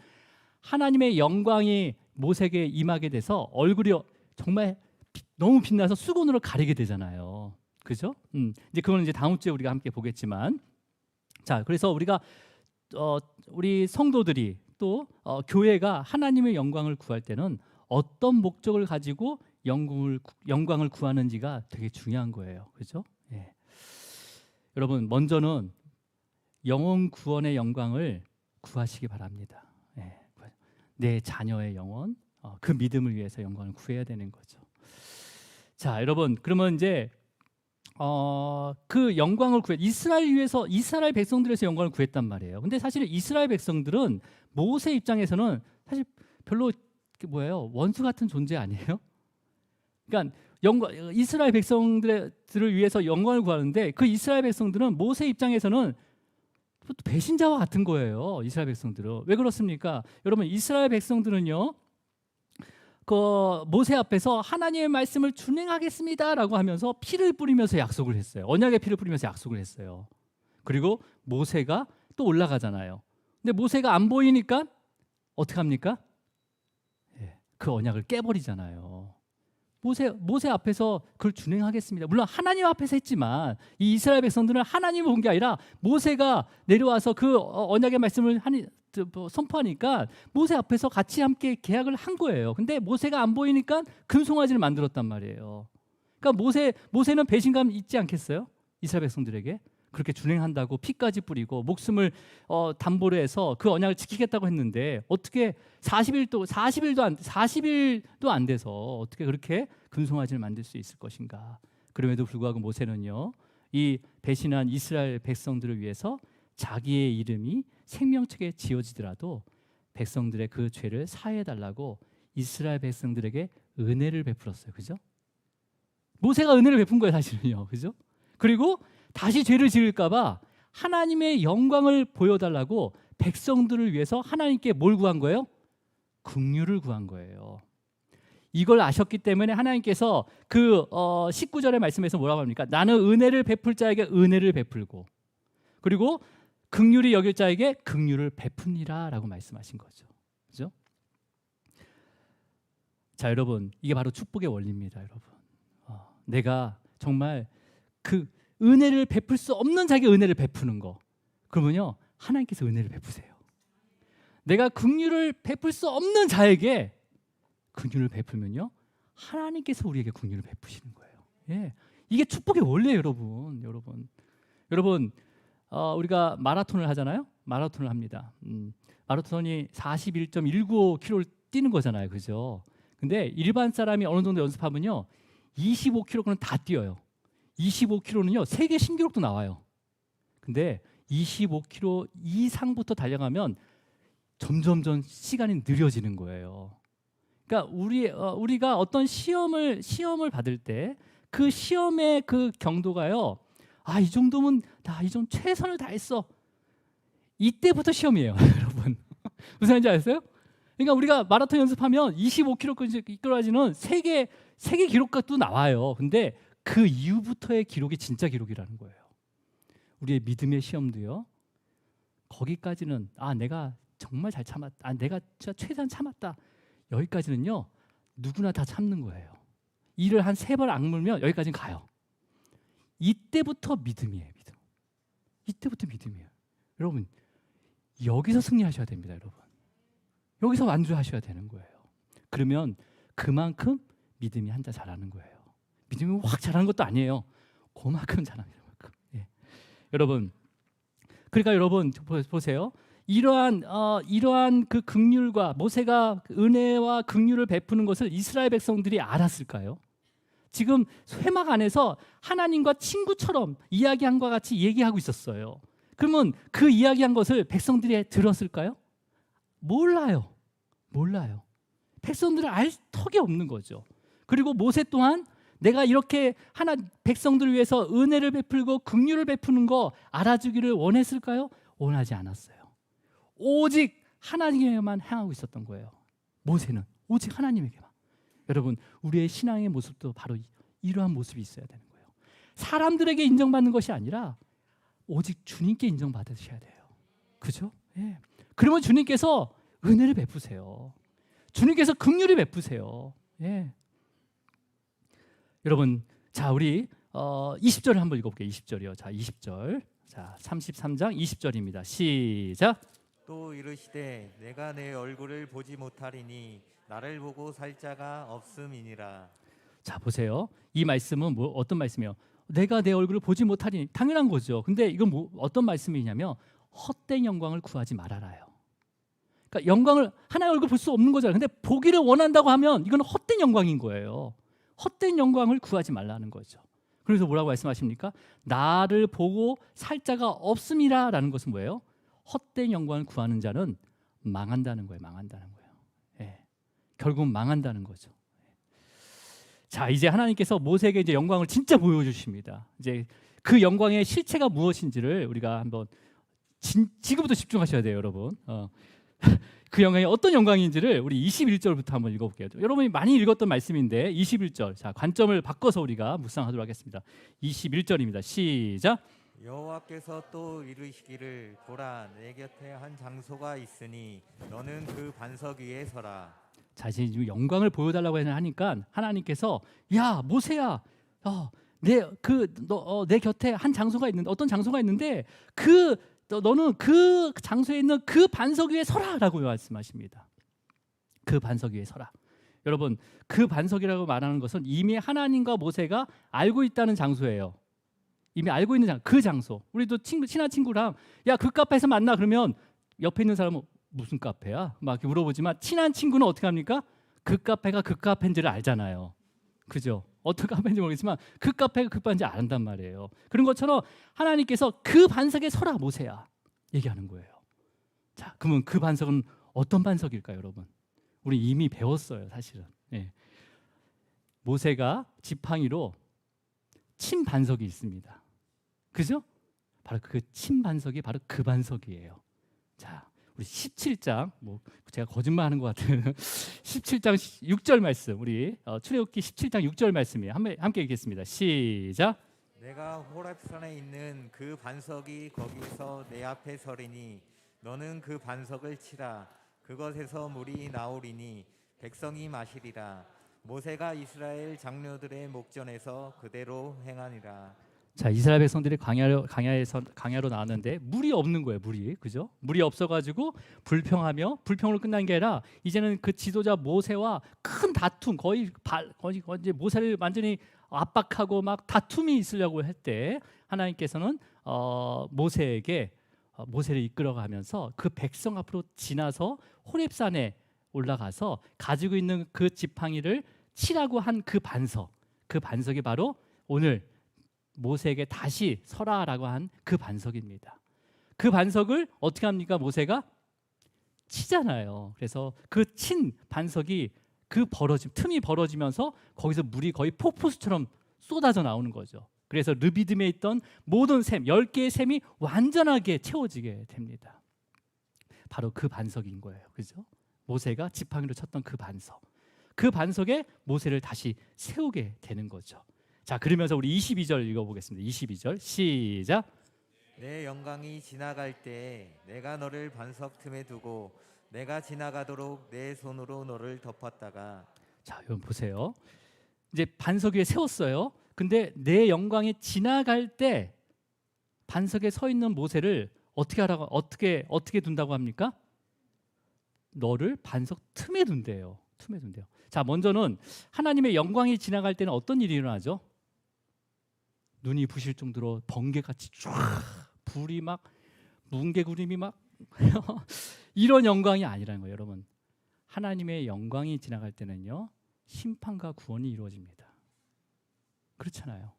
하나님의 영광이 모세에게 임하게 돼서 얼굴이 정말 너무 빛나서 수건으로 가리게 되잖아요. 그죠? 이제 그거는 이제 다음 주에 우리가 함께 보겠지만, 자, 그래서 우리 성도들이 또 교회가 하나님의 영광을 구할 때는 어떤 목적을 가지고 영광을 구하는지가 되게 중요한 거예요. 그죠? 예. 여러분, 먼저는 영혼 구원의 영광을 구하시기 바랍니다. 예. 내 자녀의 영혼, 그 믿음을 위해서 영광을 구해야 되는 거죠. 자, 여러분, 그러면 이제 그 영광을 이스라엘 백성들에서 영광을 구했단 말이에요. 근데 사실 이스라엘 백성들은 모세 입장에서는 사실 별로 원수 같은 존재 아니에요? 그러니까 이스라엘 백성들을 위해서 영광을 구하는데 그 이스라엘 백성들은 모세 입장에서는 배신자와 같은 거예요. 이스라엘 백성들은. 왜 그렇습니까? 여러분, 이스라엘 백성들은요, 그 모세 앞에서 하나님의 말씀을 준행하겠습니다라고 하면서 피를 뿌리면서 약속을 했어요. 언약의 피를 뿌리면서 약속을 했어요. 그리고 모세가 또 올라가잖아요. 근데 모세가 안 보이니까 어떻게 합니까? 그 언약을 깨버리잖아요. 모세 앞에서 그걸 준행하겠습니다. 물론 하나님 앞에서 했지만 이 이스라엘 백성들은 하나님을 본 게 아니라 모세가 내려와서 그 언약의 말씀을 선포하니까 모세 앞에서 같이 함께 계약을 한 거예요. 근데 모세가 안 보이니까 금송아지를 만들었단 말이에요. 그러니까 모세는 배신감 있지 않겠어요? 이스라엘 백성들에게 그렇게 준행한다고 피까지 뿌리고 목숨을 담보로 해서 그 언약을 지키겠다고 했는데 어떻게 40일도 안 돼서 어떻게 그렇게 금송아지를 만들 수 있을 것인가? 그럼에도 불구하고 모세는요, 이 배신한 이스라엘 백성들을 위해서 자기의 이름이 생명책에 지어지더라도 백성들의 그 죄를 사해 달라고 이스라엘 백성들에게 은혜를 베풀었어요. 그죠? 모세가 은혜를 베푼 거예요, 사실은요. 그죠? 그리고 다시 죄를 지을까 봐 하나님의 영광을 보여달라고 백성들을 위해서 하나님께 뭘 구한 거예요? 긍휼을 구한 거예요. 이걸 아셨기 때문에 하나님께서 그 19절의 말씀에서 뭐라고 합니까? 나는 은혜를 베풀 자에게 은혜를 베풀고 그리고 긍휼히 여길 자에게 긍휼을 베풉니다 라고 말씀하신 거죠. 그죠? 자, 여러분, 이게 바로 축복의 원리입니다. 여러분, 내가 정말 그 은혜를 베풀 수 없는 자에게 은혜를 베푸는 거, 그러면요 하나님께서 은혜를 베푸세요. 내가 긍휼을 베풀 수 없는 자에게 긍휼을 베풀면요 하나님께서 우리에게 긍휼을 베푸시는 거예요. 예, 이게 축복의 원리예요, 여러분. 우리가 마라톤을 하잖아요. 마라톤을 합니다. 마라톤이 41.195km를 뛰는 거잖아요, 그죠? 근데 일반 사람이 어느 정도 연습하면요 25km는 다 뛰어요. 25km는요 세계 신기록도 나와요. 근데 25km 이상부터 달려가면 점점점 시간이 느려지는 거예요. 그러니까 우리가 어떤 시험을 받을 때 그 시험의 그 경도가요, 이 정도면 이 정도 최선을 다했어. 이때부터 시험이에요, 여러분. 무슨 말인지 아세요? 그러니까 우리가 마라톤 연습하면 25km까지 이끌어지는 세계 기록도 나와요. 근데 그 이후부터의 기록이 진짜 기록이라는 거예요. 우리의 믿음의 시험도요. 거기까지는 내가 정말 잘 참았다. 내가 진짜 최대한 참았다. 여기까지는요. 누구나 다 참는 거예요. 이를 한 3번 악물면 여기까지는 가요. 이때부터 믿음이에요. 믿음. 이때부터 믿음이에요. 여러분 여기서 승리하셔야 됩니다. 여러분 여기서 완주하셔야 되는 거예요. 그러면 그만큼 믿음이 한자 잘하는 거예요. 믿음이 확 잘하는 것도 아니에요. 그만큼 잘합니다. 그만큼. 예. 여러분 그러니까 여러분 보세요. 이러한 그 긍휼과 모세가 은혜와 긍휼을 베푸는 것을 이스라엘 백성들이 알았을까요? 지금 회막 안에서 하나님과 친구처럼 이야기한 것과 같이 얘기하고 있었어요. 그러면 그 이야기한 것을 백성들이 들었을까요? 몰라요. 몰라요. 백성들은 알 턱이 없는 거죠. 그리고 모세 또한 내가 이렇게 백성들을 위해서 은혜를 베풀고 긍휼을 베푸는 거 알아주기를 원했을까요? 원하지 않았어요. 오직 하나님에게만 향하고 있었던 거예요. 모세는 오직 하나님에게만. 여러분 우리의 신앙의 모습도 바로 이러한 모습이 있어야 되는 거예요. 사람들에게 인정받는 것이 아니라 오직 주님께 인정받으셔야 돼요. 그죠? 예. 그러면 주님께서 은혜를 베푸세요. 주님께서 긍휼을 베푸세요. 예. 여러분 자 우리 20절을 한번 읽어볼게요. 20절이요. 자 20절. 자 33장 20절입니다. 시작. 또 이르시되 내가 내 얼굴을 보지 못하리니 나를 보고 살 자가 없음이니라. 자 보세요. 이 말씀은 어떤 말씀이에요? 내가 내 얼굴을 보지 못하리니 당연한 거죠. 근데 이건 어떤 말씀이냐면 헛된 영광을 구하지 말아라요. 그러니까 영광을 하나의 얼굴 볼 수 없는 거잖아요. 근데 보기를 원한다고 하면 이건 헛된 영광인 거예요. 헛된 영광을 구하지 말라는 거죠. 그래서 뭐라고 말씀하십니까? 나를 보고 살 자가 없음이라라는 것은 뭐예요? 헛된 영광을 구하는 자는 망한다는 거예요. 망한다는 거예요. 예. 결국 망한다는 거죠. 자, 이제 하나님께서 모세에게 이제 영광을 진짜 보여주십니다. 이제 그 영광의 실체가 무엇인지를 우리가 한번 지금부터 집중하셔야 돼요, 여러분. 그 영광이 어떤 영광인지를 우리 21절부터 한번 읽어볼게요. 여러분이 많이 읽었던 말씀인데 21절. 자, 관점을 바꿔서 우리가 묵상하도록 하겠습니다. 21절입니다. 시작. 여호와께서 또 이르시기를 보라 내 곁에 한 장소가 있으니 너는 그 반석 위에 서라. 자, 이제 영광을 보여달라고 하니까 하나님께서 야 모세야, 내 곁에 한 장소가 있는데 어떤 장소가 있는데 너는 그 장소에 있는 그 반석 위에 서라라고 말씀하십니다. 그 반석 위에 서라. 여러분 그 반석이라고 말하는 것은 이미 하나님과 모세가 알고 있다는 장소예요. 이미 알고 있는 그 장소. 우리도 친한 친구랑 야 그 카페에서 만나 그러면 옆에 있는 사람은 무슨 카페야? 막 이렇게 물어보지만 친한 친구는 어떻게 합니까? 그 카페가 그 카페인지를 알잖아요. 그죠? 어떤 카페인지 모르겠지만 그 카페가 그 카페인지 안단 말이에요. 그런 것처럼 하나님께서 그 반석에 서라 모세야 얘기하는 거예요. 자, 그러면 그 반석은 어떤 반석일까요, 여러분? 우리 이미 배웠어요, 사실은. 예. 모세가 지팡이로 친 반석이 있습니다. 그죠? 바로 그 친 반석이 바로 그 반석이에요. 자, 우리 17장 제가 거짓말하는 것 같은 17장 6절 말씀 우리 출애굽기 17장 6절 말씀이에요. 함께 읽겠습니다. 시작. 내가 호렙산에 있는 그 반석이 거기서 내 앞에 서리니 너는 그 반석을 치라. 그것에서 물이 나오리니 백성이 마시리라. 모세가 이스라엘 장로들의 목전에서 그대로 행하니라. 자, 이스라엘 백성들이 강야로 나왔는데 물이 없는 거예요. 물이. 그죠? 물이 없어가지고 불평으로 끝난 게 아니라 이제는 그 지도자 모세와 큰 다툼 거의 이제 모세를 완전히 압박하고 막 다툼이 있으려고 할 때 하나님께서는 모세를 이끌어가면서 그 백성 앞으로 지나서 호렙산에 올라가서 가지고 있는 그 지팡이를 치라고 한 그 반석이 바로 오늘 모세에게 다시 서라라고 한 그 반석입니다. 그 반석을 어떻게 합니까? 모세가 치잖아요. 그래서 그 친 반석이 틈이 벌어지면서 거기서 물이 거의 폭포수처럼 쏟아져 나오는 거죠. 그래서 르비딤에 있던 모든 샘, 10개의 샘이 완전하게 채워지게 됩니다. 바로 그 반석인 거예요. 그죠? 모세가 지팡이로 쳤던 그 반석. 그 반석에 모세를 다시 세우게 되는 거죠. 자, 그러면서 우리 22절 읽어보겠습니다. 22절 시작. 내 영광이 지나갈 때 내가 너를 반석 틈에 두고 내가 지나가도록 내 손으로 너를 덮었다가. 자, 여러분 보세요. 이제 반석 위에 세웠어요. 근데 내 영광이 지나갈 때 반석에 서 있는 모세를 어떻게 둔다고 합니까? 너를 반석 틈에 둔대요. 틈에 둔대요. 자, 먼저는 하나님의 영광이 지나갈 때는 어떤 일이 일어나죠? 눈이 부실 정도로 번개같이 쫙 불이 막 뭉게구름이 막 이런 영광이 아니라는 거예요, 여러분. 하나님의 영광이 지나갈 때는요, 심판과 구원이 이루어집니다. 그렇잖아요.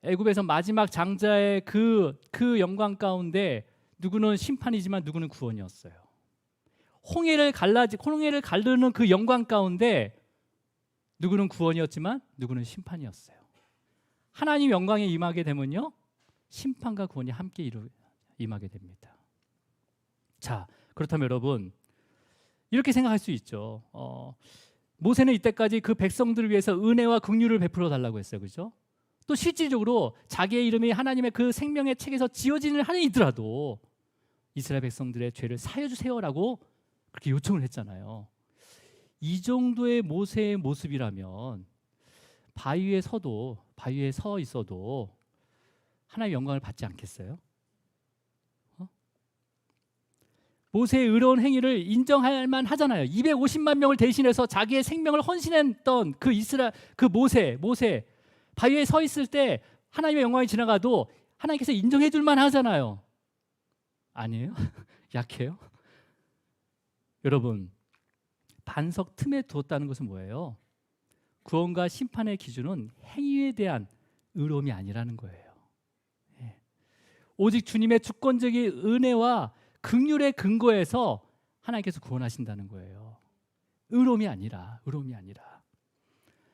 애굽에서 마지막 장자의 그 영광 가운데 누구는 심판이지만 누구는 구원이었어요. 홍해를 가르는 그 영광 가운데 누구는 구원이었지만 누구는 심판이었어요. 하나님 영광에 임하게 되면요, 심판과 구원이 함께 임하게 됩니다. 자, 그렇다면 여러분, 이렇게 생각할 수 있죠. 모세는 이때까지 그 백성들을 위해서 은혜와 긍휼을 베풀어 달라고 했어요, 그렇죠? 또 실질적으로 자기의 이름이 하나님의 그 생명의 책에서 지어지는 한이 있더라도 이스라엘 백성들의 죄를 사여 주세요라고 그렇게 요청을 했잖아요. 이 정도의 모세의 모습이라면 바위에 서 있어도 하나님의 영광을 받지 않겠어요? 모세의 의로운 행위를 인정할 만하잖아요. 250만 명을 대신해서 자기의 생명을 헌신했던 그 모세 바위에 서 있을 때 하나님의 영광이 지나가도 하나님께서 인정해 줄 만하잖아요. 아니에요? 약해요? 여러분, 반석 틈에 두었다는 것은 뭐예요? 구원과 심판의 기준은 행위에 대한 의로움이 아니라는 거예요. 오직 주님의 주권적인 은혜와 긍휼의 근거에서 하나님께서 구원하신다는 거예요. 의로움이 아니라.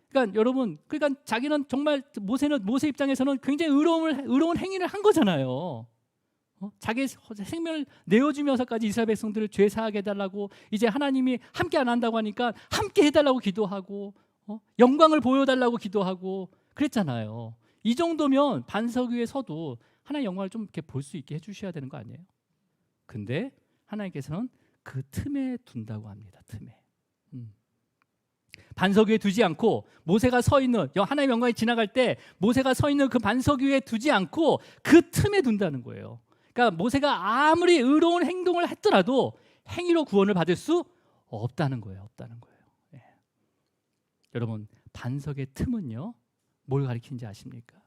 그러니까 여러분, 자기는 정말 모세 입장에서는 굉장히 의로운 행위를 한 거잖아요. 자기의 생명을 내어주면서까지 이스라엘 백성들을 죄 사하게 해달라고, 이제 하나님이 함께 안 한다고 하니까 함께 해달라고 기도하고, 영광을 보여달라고 기도하고 그랬잖아요. 이 정도면 반석 위에 서도 하나님의 영광을 좀 이렇게 볼 수 있게 해주셔야 되는 거 아니에요? 근데 하나님께서는 그 틈에 둔다고 합니다. 틈에. 반석 위에 두지 않고 모세가 서 있는, 하나님의 영광이 지나갈 때 모세가 서 있는 그 반석 위에 두지 않고 그 틈에 둔다는 거예요. 그러니까 모세가 아무리 의로운 행동을 했더라도 행위로 구원을 받을 수 없다는 거예요. 예. 여러분, 반석의 틈은요, 뭘 가리키는지 아십니까?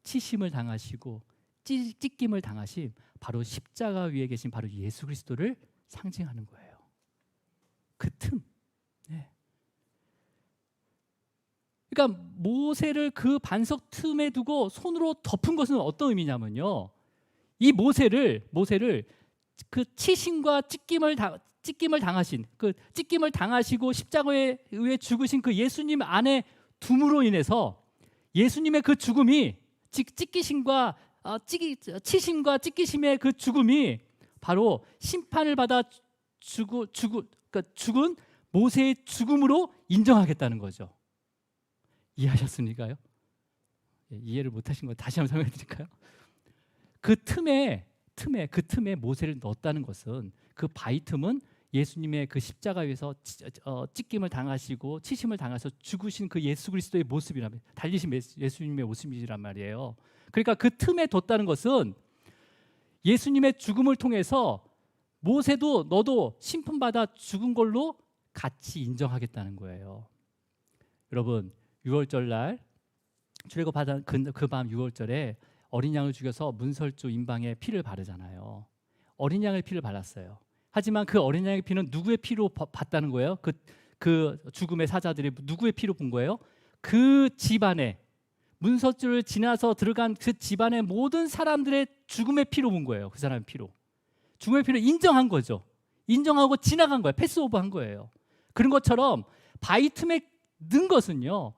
치심을 당하시고 찢김을 당하신 바로 십자가 위에 계신 바로 예수 그리스도를 상징하는 거예요. 그 틈. 네. 그러니까 모세를 그 반석 틈에 두고 손으로 덮은 것은 어떤 의미냐면요, 이 모세를 그 치심과 찢김을 당하신, 그 찢김을 당하시고 십자가에 의해 죽으신 그 예수님 안에 둠으로 인해서 예수님의 그 죽음이 치심과 찢기심의 그 죽음이 바로 심판을 받아 죽은 모세의 죽음으로 인정하겠다는 거죠. 이해하셨습니까요? 이해를 못하신 거 다시 한번 설명해 드릴까요? 그 틈에 모세를 넣었다는 것은, 그 바위 틈은 예수님의 그 십자가 위에서 찢김을 당하시고 치심을 당하셔서 죽으신 그 예수 그리스도의 모습이라면, 달리신 예수님의 모습이란 말이에요. 그러니까 그 틈에 뒀다는 것은 예수님의 죽음을 통해서 모세도 너도 심판받아 죽은 걸로 같이 인정하겠다는 거예요. 여러분, 6월절 날 출애굽하던 그 밤 6월절에 어린 양을 죽여서 문설주 임방에 피를 바르잖아요. 어린 양의 피를 발랐어요. 하지만 그 어린 양의 피는 누구의 피로 봤다는 거예요? 그 죽음의 사자들이 누구의 피로 본 거예요? 그 집안에, 문설주를 지나서 들어간 그 집안의 모든 사람들의 죽음의 피로 본 거예요. 그 사람의 피로. 죽음의 피를 인정한 거죠. 인정하고 지나간 거예요. 패스오버한 거예요. 그런 것처럼 바위 틈에 넣은 것은요,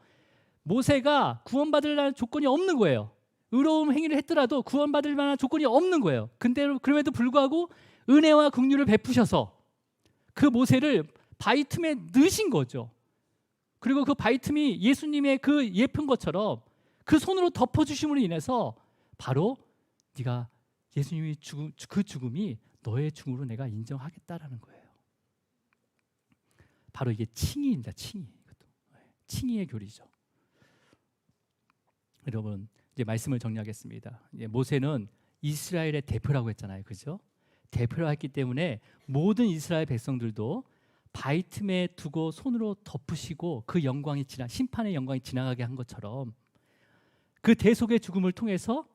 모세가 구원받을 만한 조건이 없는 거예요. 의로운 행위를 했더라도 구원받을 만한 조건이 없는 거예요. 근데 그럼에도 불구하고 은혜와 긍휼을 베푸셔서 그 모세를 바위 틈에 넣으신 거죠. 그리고 그 바위 틈이 예수님의 그 예쁜 것처럼 그 손으로 덮어주심으로 인해서 바로 네가 예수님이 그 죽음이 너의 죽음으로 내가 인정하겠다라는 거예요. 바로 이게 칭의입니다. 칭의. 칭의의 교리죠. 여러분, 이제 말씀을 정리하겠습니다. 모세는 이스라엘의 대표라고 했잖아요, 그죠? 대표라 했기 때문에 모든 이스라엘 백성들도 바위 틈에 두고 손으로 덮으시고 그 영광이 심판의 영광이 지나가게 한 것처럼 그 대속의 죽음을 통해서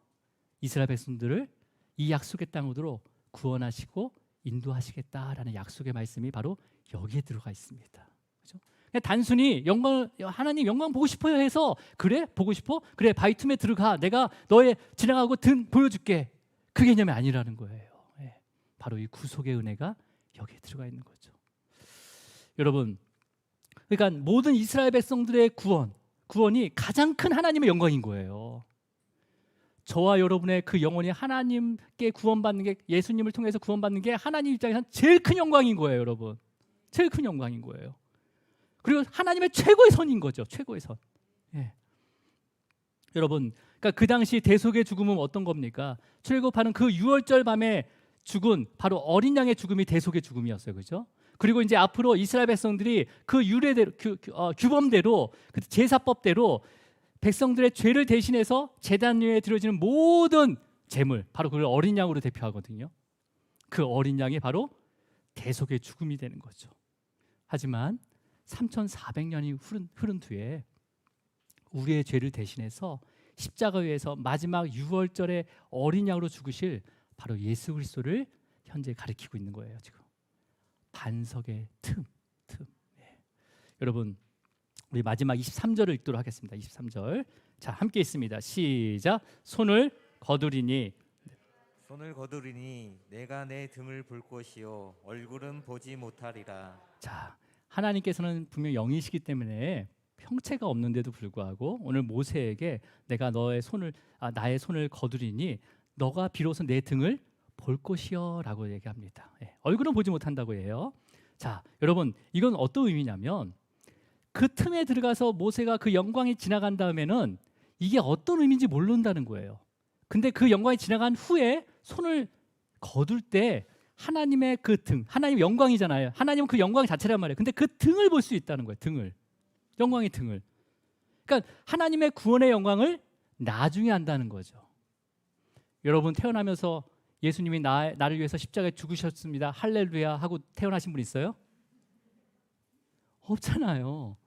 이스라엘 백성들을 이 약속의 땅으로 구원하시고 인도하시겠다라는 약속의 말씀이 바로 여기에 들어가 있습니다. 그렇죠? 그냥 단순히 하나님 영광 보고 싶어요 해서 그래 보고 싶어? 그래 바위 틈에 들어가 내가 너의 지나가고 등 보여줄게 그 개념이 아니라는 거예요. 예. 바로 이 구속의 은혜가 여기에 들어가 있는 거죠. 여러분, 그러니까 모든 이스라엘 백성들의 구원이 가장 큰 하나님의 영광인 거예요. 저와 여러분의 그 영혼이 하나님께 구원받는 게 예수님을 통해서 구원받는 게 하나님 입장에서는 제일 큰 영광인 거예요, 여러분. 제일 큰 영광인 거예요. 그리고 하나님의 최고의 선인 거죠, 최고의 선. 예. 여러분, 그러니까 그 당시 대속의 죽음은 어떤 겁니까? 출애굽하는 그 6월절 밤에 죽은 바로 어린 양의 죽음이 대속의 죽음이었어요, 그렇죠? 그리고 이제 앞으로 이스라엘 백성들이 그 유래대로 규범대로 그 제사법대로 백성들의 죄를 대신해서 제단 위에 드려지는 모든 제물 바로 그걸 어린 양으로 대표하거든요. 그 어린 양이 바로 대속의 죽음이 되는 거죠. 하지만 3,400년이 흐른 뒤에 우리의 죄를 대신해서 십자가 위에서 마지막 6월절에 어린 양으로 죽으실 바로 예수 그리스도를 현재 가리키고 있는 거예요. 지금 반석의 틈. 예. 여러분, 우리 마지막 23절을 읽도록 하겠습니다. 23절. 자, 함께 있습니다. 시작. 손을 거두리니 내가 내 등을 볼 것이요 얼굴은 보지 못하리라. 자, 하나님께서는 분명 영이시기 때문에 형체가 없는데도 불구하고 오늘 모세에게 내가 나의 손을 거두리니 너가 비로소 내 등을 볼 것이요라고 얘기합니다. 예, 얼굴은 보지 못한다고 해요. 자, 여러분, 이건 어떤 의미냐면 그 틈에 들어가서 모세가 그 영광이 지나간 다음에는 이게 어떤 의미인지 모른다는 거예요. 근데 그 영광이 지나간 후에 손을 거둘 때 하나님의 그 등, 하나님의 영광이잖아요. 하나님은 그 영광 자체란 말이에요. 근데 그 등을 볼 수 있다는 거예요. 영광의 등을. 그러니까 하나님의 구원의 영광을 나중에 한다는 거죠. 여러분, 태어나면서 예수님이 나를 위해서 십자가에 죽으셨습니다. 할렐루야 하고 태어나신 분 있어요? 없잖아요.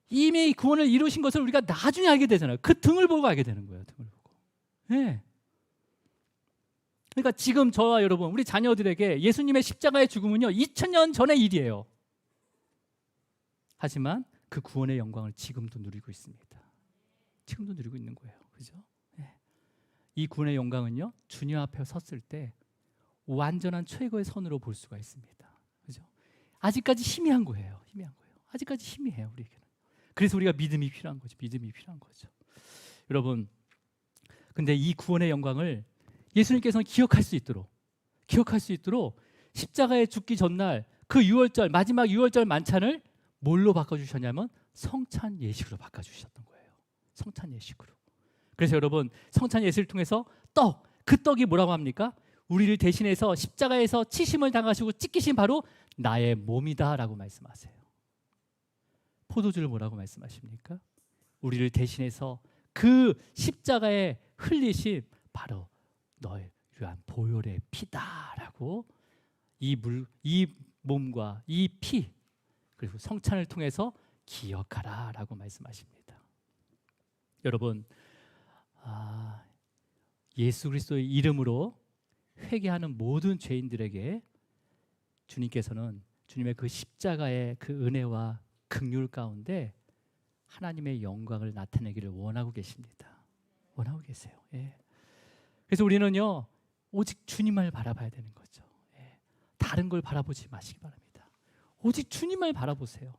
이미 구원을 이루신 것을 우리가 나중에 알게 되잖아요. 그 등을 보고 알게 되는 거예요. 등을 보고. 네. 그러니까 지금 저와 여러분, 우리 자녀들에게 예수님의 십자가의 죽음은요 2000년 전의 일이에요. 하지만 그 구원의 영광을 지금도 누리고 있습니다. 지금도 누리고 있는 거예요. 그죠? 네. 이 구원의 영광은요 주님 앞에 섰을 때 완전한 최고의 선으로 볼 수가 있습니다. 그죠? 아직까지 희미한 거예요. 아직까지 희미해요, 우리에게는. 그래서 우리가 믿음이 필요한 거죠. 여러분, 근데 이 구원의 영광을 예수님께서는 기억할 수 있도록 십자가에 죽기 전날 그 6월절 마지막 6월절 만찬을 뭘로 바꿔주셨냐면 성찬 예식으로 바꿔주셨던 거예요. 성찬 예식으로. 그래서 여러분, 성찬 예식을 통해서 그 떡이 뭐라고 합니까? 우리를 대신해서 십자가에서 치심을 당하시고 찢기신 바로 나의 몸이다라고 말씀하세요. 포도주를 뭐라고 말씀하십니까? 우리를 대신해서 그 십자가에 흘리신 바로 너의 위한 보혈의 피다라고 이 몸과 이 피 그리고 성찬을 통해서 기억하라라고 말씀하십니다. 여러분, 예수 그리스도의 이름으로 회개하는 모든 죄인들에게 주님께서는 주님의 그 십자가의 그 은혜와 긍휼 가운데 하나님의 영광을 나타내기를 원하고 계십니다. 원하고 계세요. 예. 그래서 우리는요 오직 주님을 바라봐야 되는 거죠. 예. 다른 걸 바라보지 마시기 바랍니다. 오직 주님을 바라보세요.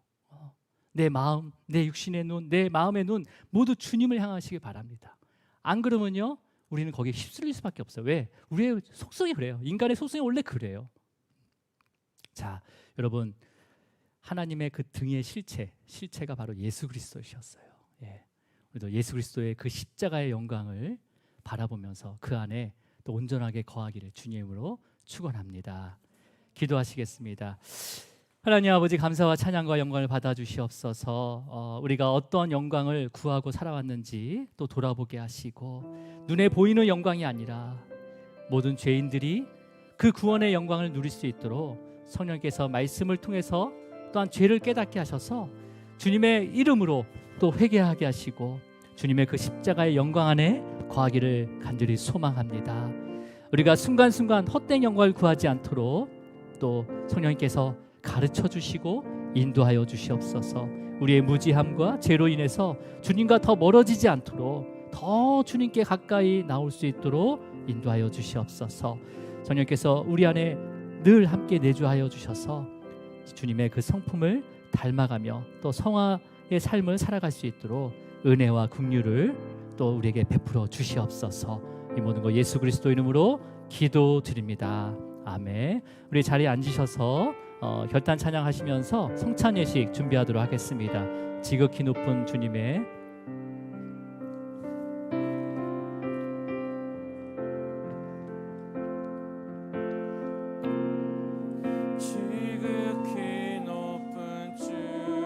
내 마음, 내 육신의 눈, 내 마음의 눈 모두 주님을 향하시기 바랍니다. 안 그러면요 우리는 거기에 휩쓸릴 수밖에 없어요. 왜? 우리의 속성이 그래요. 인간의 속성이 원래 그래요. 자, 여러분, 하나님의 그 등의 실체가 바로 예수 그리스도이셨어요. 예. 우리도 예수 그리스도의 그 십자가의 영광을 바라보면서 그 안에 또 온전하게 거하기를 주님으로 축원합니다. 기도하시겠습니다. 하나님 아버지, 감사와 찬양과 영광을 받아 주시옵소서. 우리가 어떤 영광을 구하고 살아왔는지 또 돌아보게 하시고, 눈에 보이는 영광이 아니라 모든 죄인들이 그 구원의 영광을 누릴 수 있도록 성령께서 말씀을 통해서 또한 죄를 깨닫게 하셔서 주님의 이름으로 또 회개하게 하시고 주님의 그 십자가의 영광 안에 거하기를 간절히 소망합니다. 우리가 순간순간 헛된 영광을 구하지 않도록 또 성령님께서 가르쳐 주시고 인도하여 주시옵소서. 우리의 무지함과 죄로 인해서 주님과 더 멀어지지 않도록 더 주님께 가까이 나올 수 있도록 인도하여 주시옵소서. 성령께서 우리 안에 늘 함께 내주하여 주셔서 주님의 그 성품을 닮아가며 또 성화의 삶을 살아갈 수 있도록 은혜와 긍휼을 또 우리에게 베풀어 주시옵소서. 이 모든 거 예수 그리스도 이름으로 기도드립니다. 아멘. 우리 자리에 앉으셔서 결단 찬양하시면서 성찬 예식 준비하도록 하겠습니다. 지극히 높은 주님의